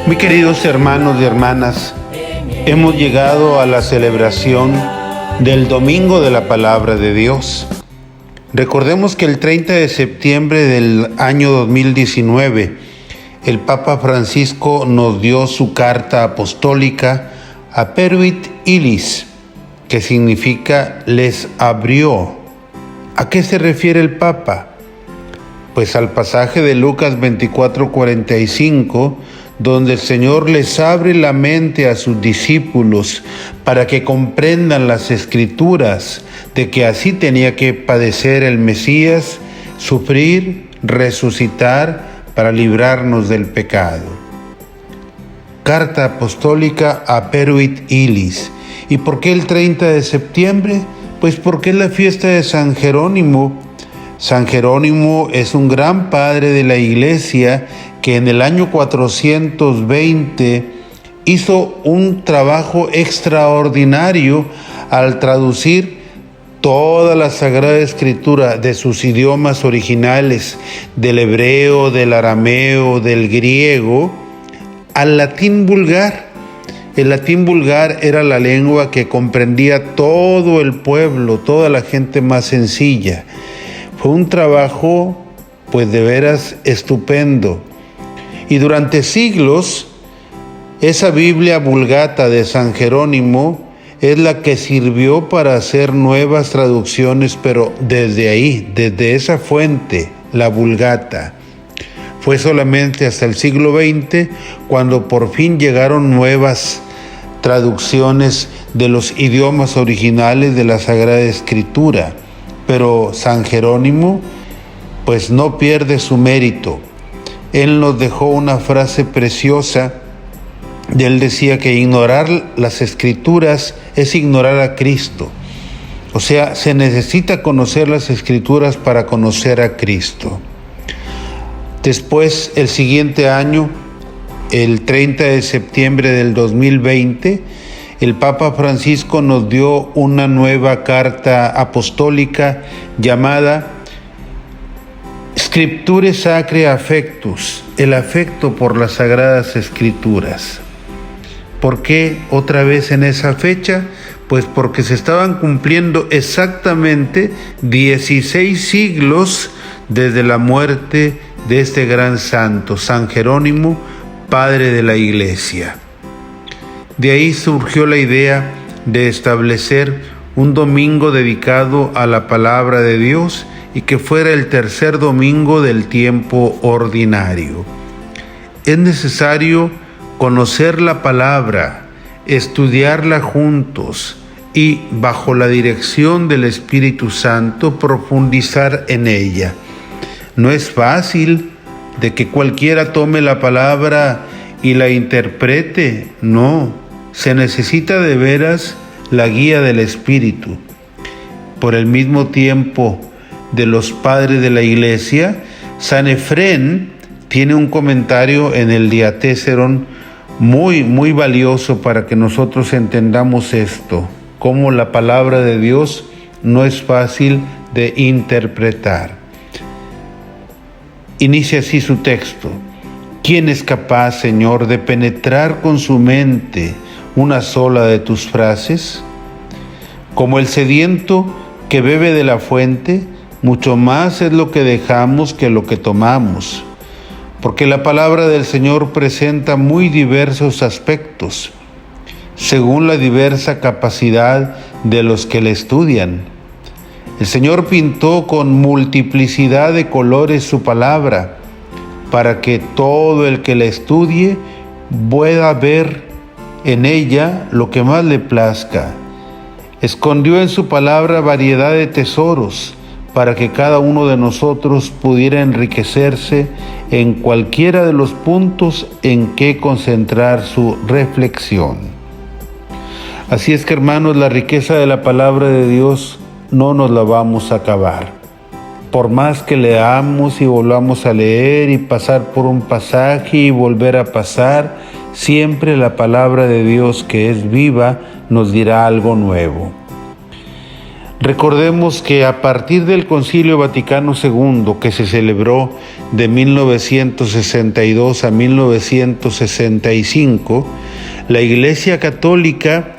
Muy queridos hermanos y hermanas, hemos llegado a la celebración del Domingo de la Palabra de Dios. Recordemos que el 30 de septiembre del año 2019, el Papa Francisco nos dio su carta apostólica Aperuit Illis, que significa les abrió. ¿A qué se refiere el Papa? Pues al pasaje de Lucas 24:45, donde el Señor les abre la mente a sus discípulos para que comprendan las Escrituras de que así tenía que padecer el Mesías, sufrir, resucitar para librarnos del pecado. Carta apostólica Aperuit Illis. ¿Y por qué el 30 de septiembre? Pues porque es la fiesta de San Jerónimo. San Jerónimo es un gran padre de la Iglesia que en el año 420 hizo un trabajo extraordinario al traducir toda la Sagrada Escritura de sus idiomas originales, del hebreo, del arameo, del griego, al latín vulgar. El latín vulgar era la lengua que comprendía todo el pueblo, toda la gente más sencilla. Fue un trabajo, pues de veras estupendo. Y durante siglos, esa Biblia Vulgata de San Jerónimo es la que sirvió para hacer nuevas traducciones, pero desde ahí, desde esa fuente, la Vulgata. Fue solamente hasta el siglo XX cuando por fin llegaron nuevas traducciones de los idiomas originales de la Sagrada Escritura. Pero San Jerónimo, pues no pierde su mérito. Él nos dejó una frase preciosa. Él decía que ignorar las Escrituras es ignorar a Cristo. O sea, se necesita conocer las Escrituras para conocer a Cristo. Después, el siguiente año, el 30 de septiembre del 2020, el Papa Francisco nos dio una nueva carta apostólica llamada Scripturae Sacrae Affectus, el afecto por las Sagradas Escrituras. ¿Por qué otra vez en esa fecha? Pues porque se estaban cumpliendo exactamente 16 siglos desde la muerte de este gran santo, San Jerónimo, padre de la Iglesia. De ahí surgió la idea de establecer un domingo dedicado a la palabra de Dios y que fuera el tercer domingo del tiempo ordinario. Es necesario conocer la palabra, estudiarla juntos y, bajo la dirección del Espíritu Santo, profundizar en ella. No es fácil de que cualquiera tome la palabra y la interprete, no. Se necesita de veras la guía del Espíritu. Por el mismo tiempo de los padres de la Iglesia, San Efrén tiene un comentario en el Diatéseron muy valioso para que nosotros entendamos esto, cómo la palabra de Dios no es fácil de interpretar. Inicia así su texto. ¿Quién es capaz, Señor, de penetrar con su mente una sola de tus frases? Como el sediento que bebe de la fuente, mucho más es lo que dejamos que lo que tomamos, porque la palabra del Señor presenta muy diversos aspectos, según la diversa capacidad de los que la estudian. El Señor pintó con multiplicidad de colores su palabra, para que todo el que la estudie pueda ver en ella lo que más le plazca. Escondió en su palabra variedad de tesoros, para que cada uno de nosotros pudiera enriquecerse en cualquiera de los puntos en que concentrar su reflexión. Así es que, hermanos, la riqueza de la palabra de Dios no nos la vamos a acabar. Por más que leamos y volvamos a leer y pasar por un pasaje y volver a pasar, siempre la palabra de Dios, que es viva, nos dirá algo nuevo. Recordemos que a partir del Concilio Vaticano II, que se celebró de 1962 a 1965, la Iglesia Católica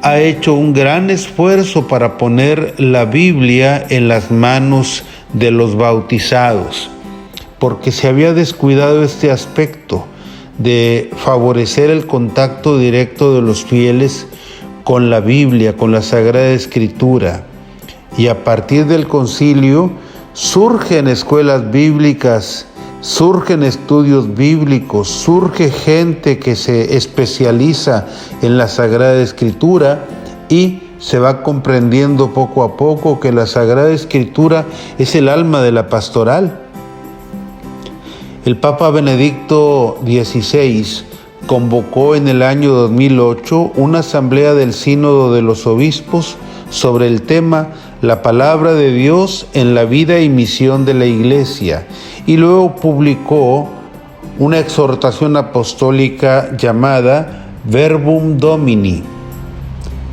ha hecho un gran esfuerzo para poner la Biblia en las manos de los bautizados, porque se había descuidado este aspecto de favorecer el contacto directo de los fieles con la Biblia, con la Sagrada Escritura. Y a partir del concilio surgen escuelas bíblicas, surgen estudios bíblicos, surge gente que se especializa en la Sagrada Escritura y se va comprendiendo poco a poco que la Sagrada Escritura es el alma de la pastoral. El Papa Benedicto XVI convocó en el año 2008 una asamblea del Sínodo de los Obispos sobre el tema La palabra de Dios en la vida y misión de la Iglesia, y luego publicó una exhortación apostólica llamada Verbum Domini.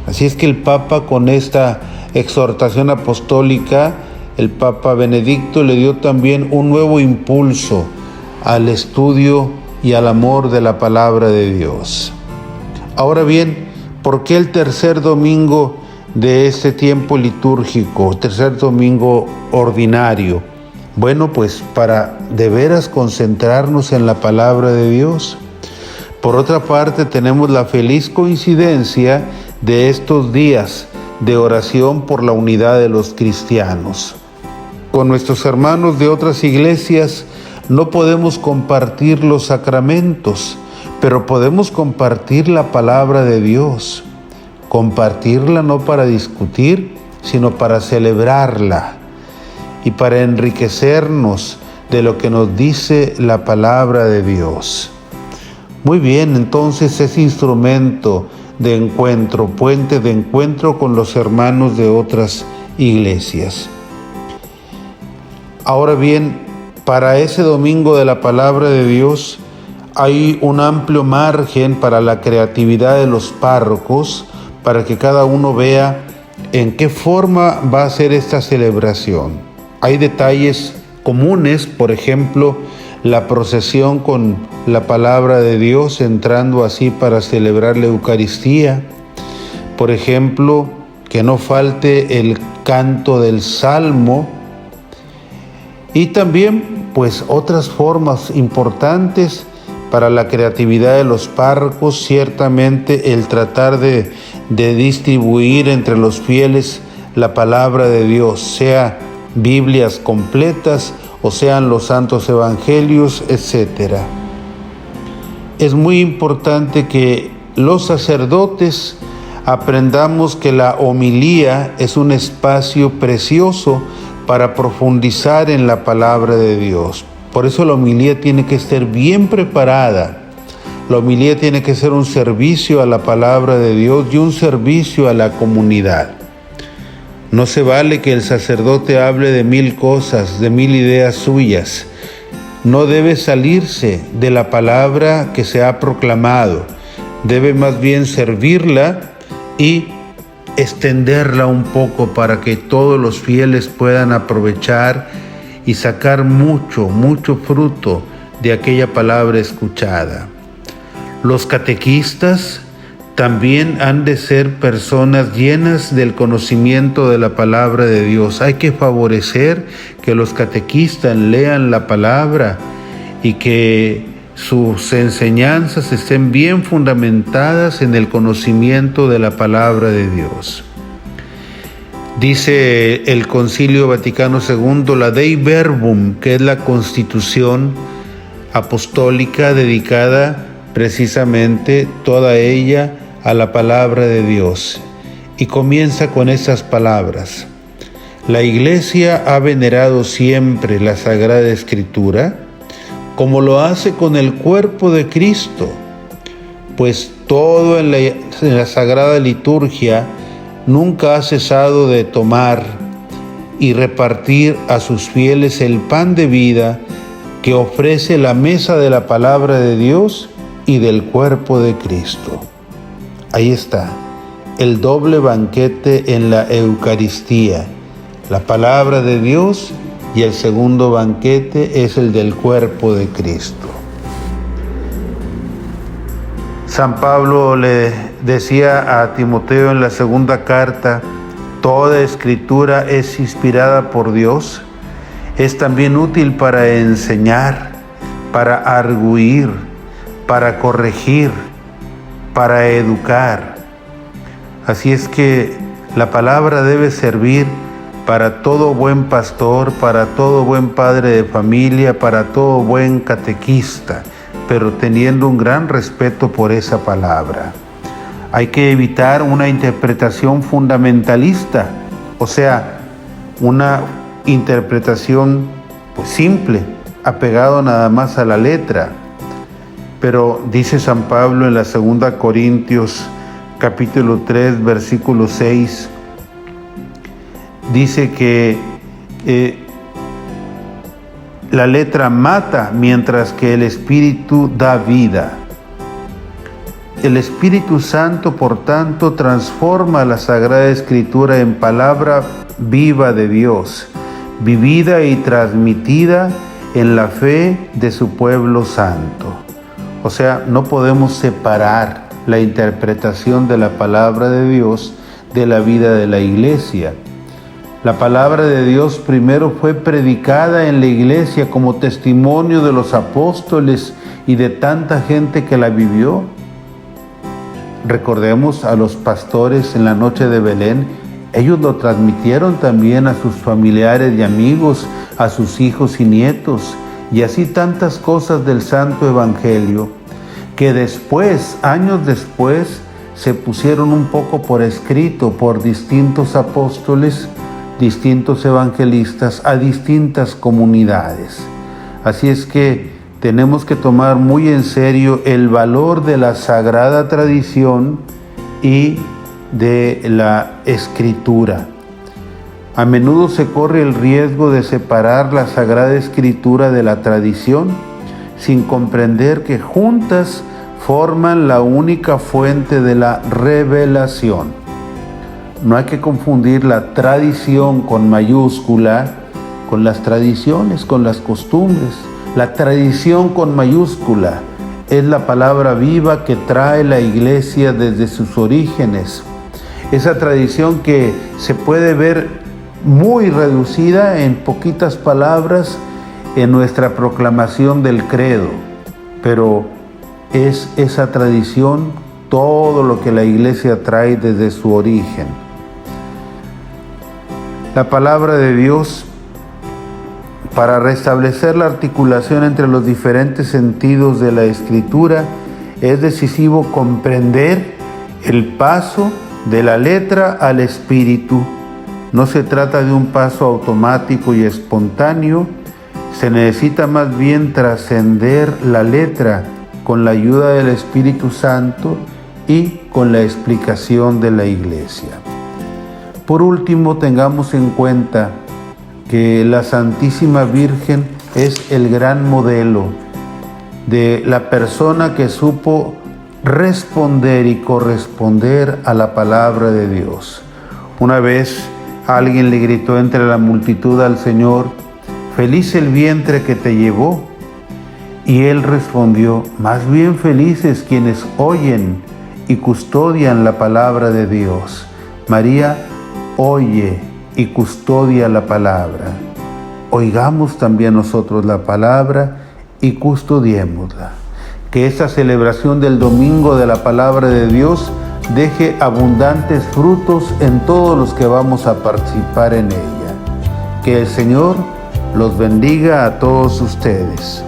Así es que el Papa, con esta exhortación apostólica, el Papa Benedicto le dio también un nuevo impulso al estudio y al amor de la palabra de Dios. Ahora bien, ¿por qué el tercer domingo de este tiempo litúrgico, tercer domingo ordinario? Bueno, pues para de veras concentrarnos en la palabra de Dios. Por otra parte, tenemos la feliz coincidencia de estos días de oración por la unidad de los cristianos. Con nuestros hermanos de otras iglesias no podemos compartir los sacramentos, pero podemos compartir la palabra de Dios. Compartirla no para discutir, sino para celebrarla y para enriquecernos de lo que nos dice la palabra de Dios. Muy bien, entonces es instrumento de encuentro, puente de encuentro con los hermanos de otras iglesias. Ahora bien, para ese domingo de la palabra de Dios hay un amplio margen para la creatividad de los párrocos, para que cada uno vea en qué forma va a ser esta celebración. Hay detalles comunes, por ejemplo, la procesión con la palabra de Dios, entrando así para celebrar la Eucaristía. Por ejemplo, que no falte el canto del Salmo. Y también, pues, otras formas importantes para la creatividad de los párrocos, ciertamente el tratar de distribuir entre los fieles la palabra de Dios, sea Biblias completas o sean los santos evangelios, etc. Es muy importante que los sacerdotes aprendamos que la homilía es un espacio precioso para profundizar en la palabra de Dios. Por eso la homilía tiene que estar bien preparada. La homilía tiene que ser un servicio a la palabra de Dios y un servicio a la comunidad. No se vale que el sacerdote hable de 1000 cosas, de 1000 ideas suyas. No debe salirse de la palabra que se ha proclamado. Debe más bien servirla y extenderla un poco para que todos los fieles puedan aprovechar y sacar mucho fruto de aquella palabra escuchada. Los catequistas también han de ser personas llenas del conocimiento de la palabra de Dios. Hay que favorecer que los catequistas lean la palabra y que sus enseñanzas estén bien fundamentadas en el conocimiento de la palabra de Dios. Dice el Concilio Vaticano II, la Dei Verbum, que es la constitución apostólica dedicada precisamente toda ella a la palabra de Dios. Y comienza con esas palabras: la Iglesia ha venerado siempre la Sagrada Escritura, como lo hace con el cuerpo de Cristo, pues todo en la Sagrada Liturgia nunca ha cesado de tomar y repartir a sus fieles el pan de vida que ofrece la mesa de la palabra de Dios y del cuerpo de Cristo. Ahí está. el doble banquete en la Eucaristía, la palabra de Dios, y el segundo banquete es el del cuerpo de Cristo. San Pablo le decía a Timoteo en la segunda carta: toda escritura es inspirada por Dios, es también útil para enseñar, para argüir, para corregir, para educar. Así es que la palabra debe servir para todo buen pastor, para todo buen padre de familia, para todo buen catequista, pero teniendo un gran respeto por esa palabra. Hay que evitar una interpretación fundamentalista, o sea, una interpretación simple, apegado nada más a la letra. Pero dice San Pablo en la 2 Corintios capítulo 3, versículo 6, dice que la letra mata, mientras que el Espíritu da vida. El Espíritu Santo, por tanto, transforma la Sagrada Escritura en palabra viva de Dios, vivida y transmitida en la fe de su pueblo santo. O sea, no podemos separar la interpretación de la palabra de Dios de la vida de la iglesia. La palabra de Dios primero fue predicada en la iglesia como testimonio de los apóstoles y de tanta gente que la vivió. Recordemos a los pastores en la noche de Belén. Ellos lo transmitieron también a sus familiares y amigos, a sus hijos y nietos, y así tantas cosas del Santo Evangelio, que después, años después, se pusieron un poco por escrito por distintos apóstoles, distintos evangelistas, a distintas comunidades. Así es que tenemos que tomar muy en serio el valor de la sagrada tradición y de la escritura. A menudo se corre el riesgo de separar la Sagrada Escritura de la tradición, sin comprender que juntas forman la única fuente de la revelación. No hay que confundir la tradición con mayúscula con las tradiciones, con las costumbres. La tradición con mayúscula es la palabra viva que trae la iglesia desde sus orígenes. Esa tradición que se puede ver muy reducida en poquitas palabras en nuestra proclamación del credo, pero es esa tradición todo lo que la iglesia trae desde su origen. La palabra de Dios, para restablecer la articulación entre los diferentes sentidos de la Escritura, es decisivo comprender el paso de la letra al espíritu. No se trata de un paso automático y espontáneo, se necesita más bien trascender la letra con la ayuda del Espíritu Santo y con la explicación de la Iglesia. Por último, tengamos en cuenta que la Santísima Virgen es el gran modelo de la persona que supo responder y corresponder a la palabra de Dios. Una vez alguien le gritó entre la multitud al Señor: «Feliz el vientre que te llevó». Y él respondió: «Más bien felices quienes oyen y custodian la palabra de Dios». María oye y custodia la palabra. Oigamos también nosotros la palabra y custodiémosla. Que esta celebración del Domingo de la Palabra de Dios deje abundantes frutos en todos los que vamos a participar en ella. Que el Señor los bendiga a todos ustedes.